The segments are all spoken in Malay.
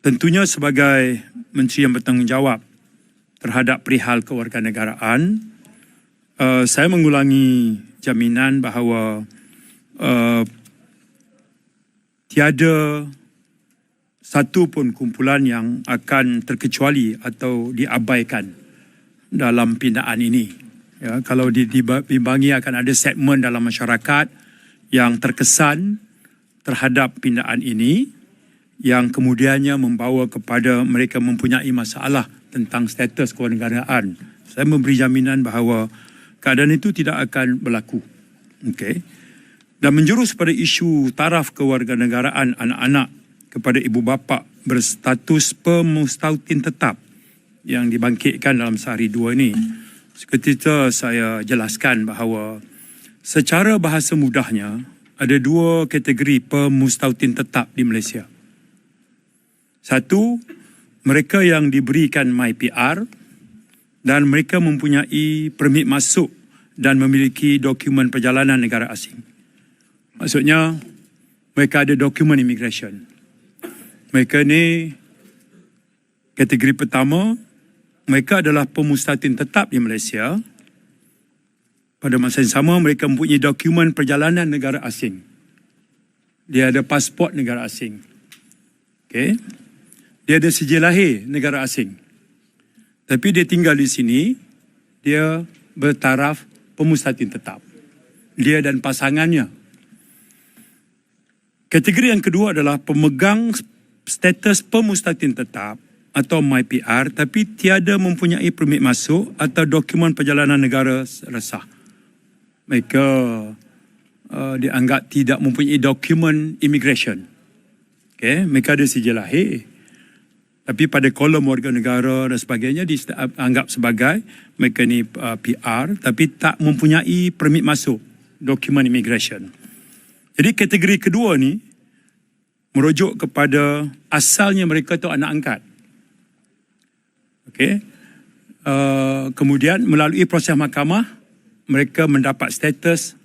tentunya sebagai Menteri yang bertanggungjawab terhadap perihal kewarganegaraan, saya mengulangi jaminan bahawa tiada satu pun kumpulan yang akan terkecuali atau diabaikan dalam pindaan ini. Ya, kalau dibimbangi akan ada segmen dalam masyarakat yang terkesan terhadap pindaan ini, yang kemudiannya membawa kepada mereka mempunyai masalah tentang status kewarganegaraan. Saya memberi jaminan bahawa keadaan itu tidak akan berlaku. Okey. Dan menjurus pada isu taraf kewarganegaraan anak-anak kepada ibu bapa berstatus pemustautin tetap yang dibangkitkan dalam sehari dua ini. Seketika saya jelaskan bahawa secara bahasa mudahnya ada dua kategori pemustautin tetap di Malaysia. Satu, mereka yang diberikan MyPR dan mereka mempunyai permit masuk dan memiliki dokumen perjalanan negara asing. Maksudnya, mereka ada dokumen immigration. Mereka ni kategori pertama, mereka adalah pemustautin tetap di Malaysia. Pada masa yang sama, mereka mempunyai dokumen perjalanan negara asing. Dia ada pasport negara asing. Okay. Dia ada sijil lahir negara asing. Tapi dia tinggal di sini, dia bertaraf pemustautin tetap. Dia dan pasangannya. Kategori yang kedua adalah pemegang status pemustautin tetap atau MyPR tapi tiada mempunyai permit masuk atau dokumen perjalanan negara resah. Mereka dianggap tidak mempunyai dokumen immigration. Okay. Mereka ada sijil lahir. Tapi pada kolom warga negara dan sebagainya dianggap sebagai mereka ni PR tapi tak mempunyai permit masuk, dokumen immigration. Jadi kategori kedua ni merujuk kepada asalnya mereka tu anak angkat. Okey. Kemudian melalui proses mahkamah mereka mendapat status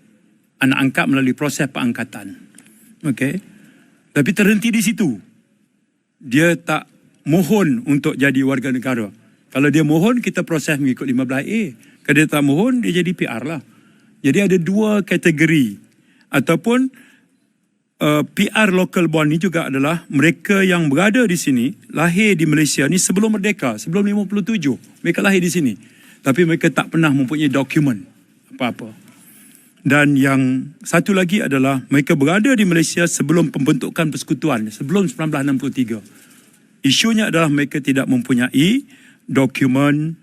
anak angkat melalui proses pengangkatan. Okey. Tapi terhenti di situ. Dia tak mohon untuk jadi warga negara. Kalau dia mohon, kita proses mengikut 15A. Kalau dia tak mohon, dia jadi PR lah. Jadi ada dua kategori. Ataupun PR local born ni juga adalah mereka yang berada di sini, lahir di Malaysia ni sebelum merdeka, sebelum 57. Mereka lahir di sini. Tapi mereka tak pernah mempunyai dokumen apa-apa. Dan yang satu lagi adalah mereka berada di Malaysia sebelum pembentukan persekutuan, sebelum 1963. Isunya adalah mereka tidak mempunyai dokumen,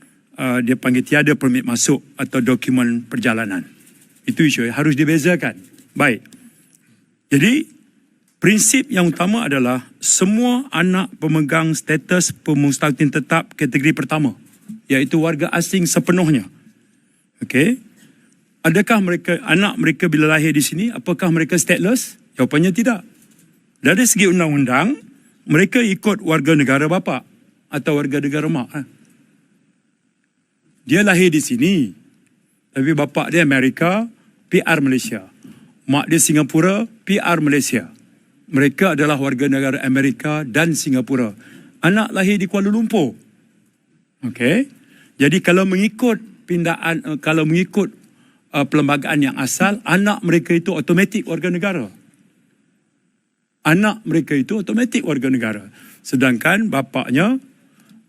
dia panggil tiada permit masuk atau dokumen perjalanan. Itu isu harus dibezakan. Baik. Jadi, prinsip yang utama adalah semua anak pemegang status pemustautin tetap kategori pertama, iaitu warga asing sepenuhnya. Okey. Adakah anak mereka bila lahir di sini, apakah mereka stateless? Jawapannya tidak. Dari segi undang-undang, mereka ikut warga negara bapa atau warga negara mak. Dia lahir di sini, tapi bapa dia Amerika, PR Malaysia. Mak dia Singapura, PR Malaysia. Mereka adalah warga negara Amerika dan Singapura. Anak lahir di Kuala Lumpur. Okey. Jadi kalau mengikut perlembagaan yang asal, anak mereka itu automatik warga negara. Anak mereka itu automatik warga negara. Sedangkan bapaknya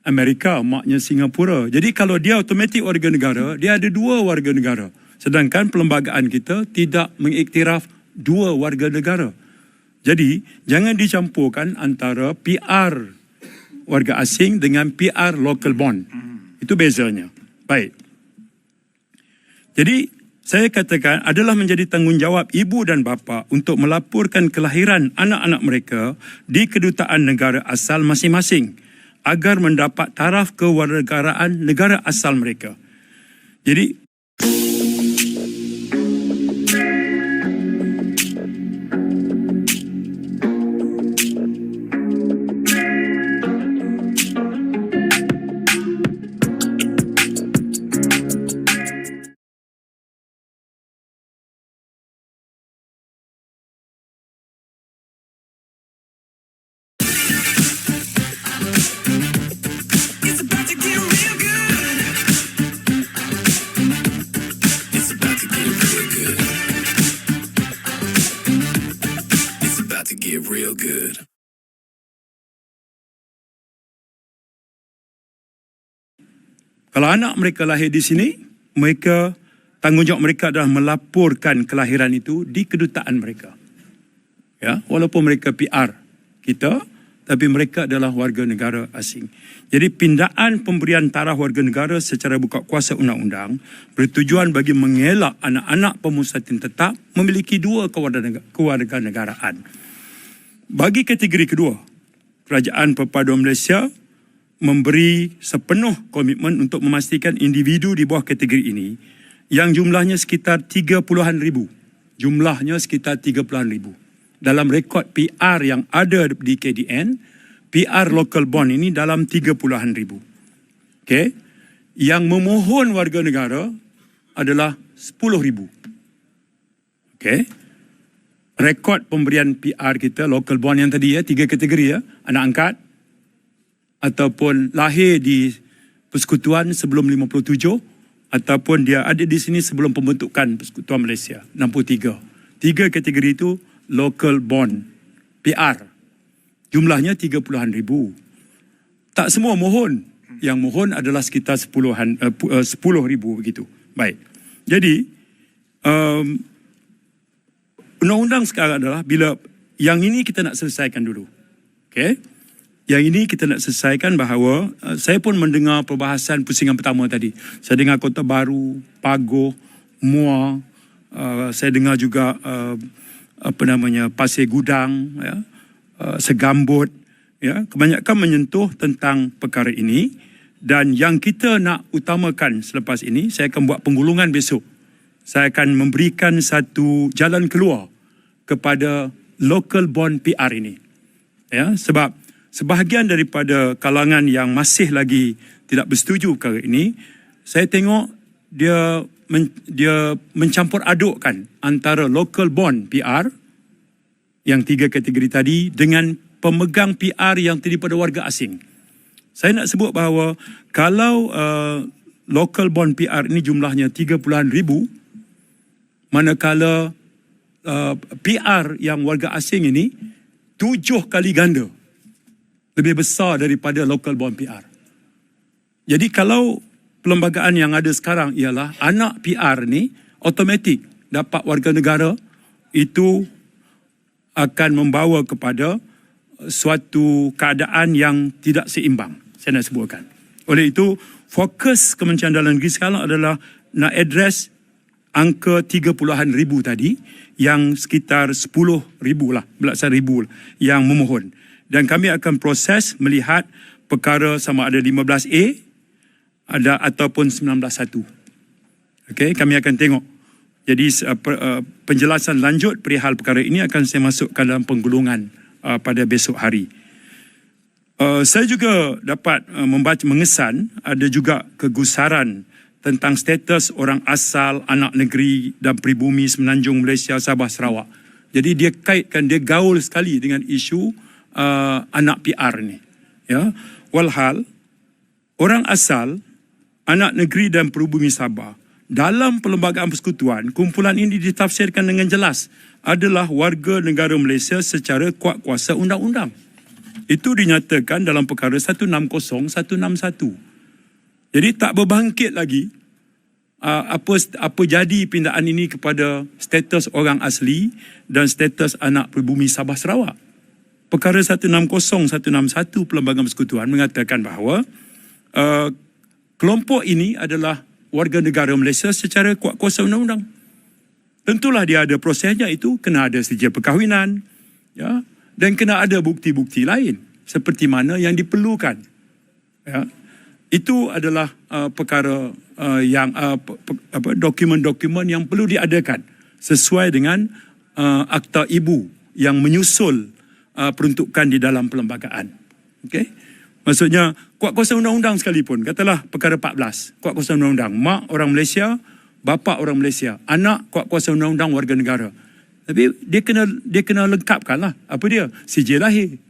Amerika, maknya Singapura. Jadi kalau dia automatik warga negara, dia ada dua warga negara. Sedangkan perlembagaan kita tidak mengiktiraf dua warga negara. Jadi jangan dicampurkan antara PR warga asing dengan PR local born. Itu bezanya. Baik. Jadi saya katakan adalah menjadi tanggungjawab ibu dan bapa untuk melaporkan kelahiran anak-anak mereka di kedutaan negara asal masing-masing agar mendapat taraf kewarganegaraan negara asal mereka. Jadi get real good. Kalau anak mereka lahir di sini, mereka tanggungjawab mereka adalah melaporkan kelahiran itu di kedutaan mereka. Ya, walaupun mereka PR kita, tapi mereka adalah warga negara asing. Jadi pindaan pemberian taraf warga negara secara buka kuasa undang-undang bertujuan bagi mengelak anak-anak pemusatin tetap memiliki dua kewarganegaraan. Bagi kategori kedua, Kerajaan Perpaduan Malaysia memberi sepenuh komitmen untuk memastikan individu di bawah kategori ini yang jumlahnya sekitar 30-an ribu. Jumlahnya sekitar 30-an ribu. Dalam rekod PR yang ada di KDN, PR local bond ini dalam 30-an ribu. Okay? Yang memohon warga negara adalah 10 ribu. Okay? Rekod pemberian PR kita, local bond yang tadi 3 kategori anak angkat, ataupun lahir di persekutuan sebelum 57, ataupun dia ada di sini sebelum pembentukan Persekutuan Malaysia 63. 3 kategori itu local bond PR. Jumlahnya 30-an ribu. Tak semua mohon. Yang mohon adalah sekitar 10 ribu begitu. Baik. Jadi undang-undang sekarang adalah bila yang ini kita nak selesaikan dulu. Okey. Yang ini kita nak selesaikan bahawa saya pun mendengar perbahasan pusingan pertama tadi. Saya dengar Kota Baru, Pagoh, Muar, saya dengar juga Pasir Gudang, ya, Segambut, ya, kebanyakan menyentuh tentang perkara ini. Dan yang kita nak utamakan selepas ini, saya akan buat penggulungan besok. Saya akan memberikan satu jalan keluar kepada local bond PR ini. Ya, sebab sebahagian daripada kalangan yang masih lagi tidak bersetuju perkara ini, saya tengok dia mencampur adukkan antara local bond PR yang 3 kategori tadi dengan pemegang PR yang terdiri pada warga asing. Saya nak sebut bahawa kalau local bond PR ini jumlahnya 30-an ribu, manakala PR yang warga asing ini 7 kali ganda lebih besar daripada local bond PR. Jadi kalau perlembagaan yang ada sekarang ialah anak PR ni automatik dapat warga negara, itu akan membawa kepada suatu keadaan yang tidak seimbang. Saya nak sebutkan. Oleh itu, fokus Kementerian Dalam Negeri sekarang adalah nak address angka 30-an ribu tadi, yang sekitar 10 ribu lah, belasan ribu yang memohon. Dan kami akan proses melihat perkara sama ada 15A ada ataupun 19.1. Okey, kami akan tengok. Jadi penjelasan lanjut perihal perkara ini akan saya masukkan dalam penggulungan pada besok hari. Saya juga dapat mengesan ada juga kegusaran tentang status orang asal, anak negeri dan pribumi Semenanjung Malaysia, Sabah, Sarawak. Jadi dia kaitkan, dia gaul sekali dengan isu anak PR ni. Ya, walhal orang asal, anak negeri dan pribumi Sabah dalam Perlembagaan Persekutuan, kumpulan ini ditafsirkan dengan jelas adalah warga negara Malaysia secara kuat kuasa undang-undang. Itu dinyatakan dalam perkara 160-161. Jadi tak berbangkit lagi apa jadi pindaan ini kepada status orang asli dan status anak pribumi Sabah Sarawak. Perkara 160-161 Perlembagaan Persekutuan mengatakan bahawa kelompok ini adalah warga negara Malaysia secara kuat kuasa undang-undang. Tentulah dia ada prosesnya, itu kena ada sijil perkahwinan, ya, dan kena ada bukti-bukti lain seperti mana yang diperlukan. Ya. Itu adalah perkara yang dokumen-dokumen yang perlu diadakan sesuai dengan akta ibu yang menyusul peruntukan di dalam perlembagaan. Okey? Maksudnya kuat kuasa undang-undang sekalipun, katalah perkara 14, kuat kuasa undang-undang, mak orang Malaysia, bapa orang Malaysia, anak kuat kuasa undang-undang warga negara. Tapi dia kena lengkapkanlah apa dia? Sijil lahir.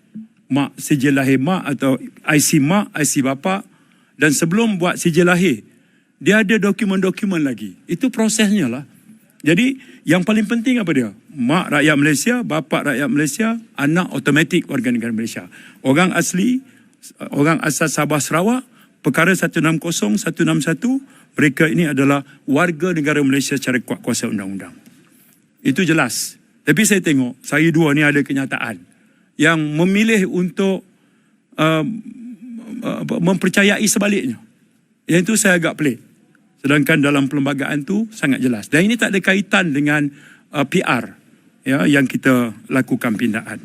Mak, sijil lahir mak atau IC mak, IC bapa. Dan sebelum buat sijil lahir, dia ada dokumen-dokumen lagi. Itu prosesnya lah. Jadi yang paling penting apa dia? Mak rakyat Malaysia, bapa rakyat Malaysia, anak automatik warga negara Malaysia. Orang asli, orang asal Sabah Sarawak, perkara 160, 161, mereka ini adalah warga negara Malaysia secara kuat kuasa undang-undang. Itu jelas. Tapi saya tengok, saya dua ni ada kenyataan yang memilih untuk mempercayai sebaliknya. Yang itu saya agak pelik. Sedangkan dalam perlembagaan tu sangat jelas. Dan ini tak ada kaitan dengan PR ya, yang kita lakukan pindaan.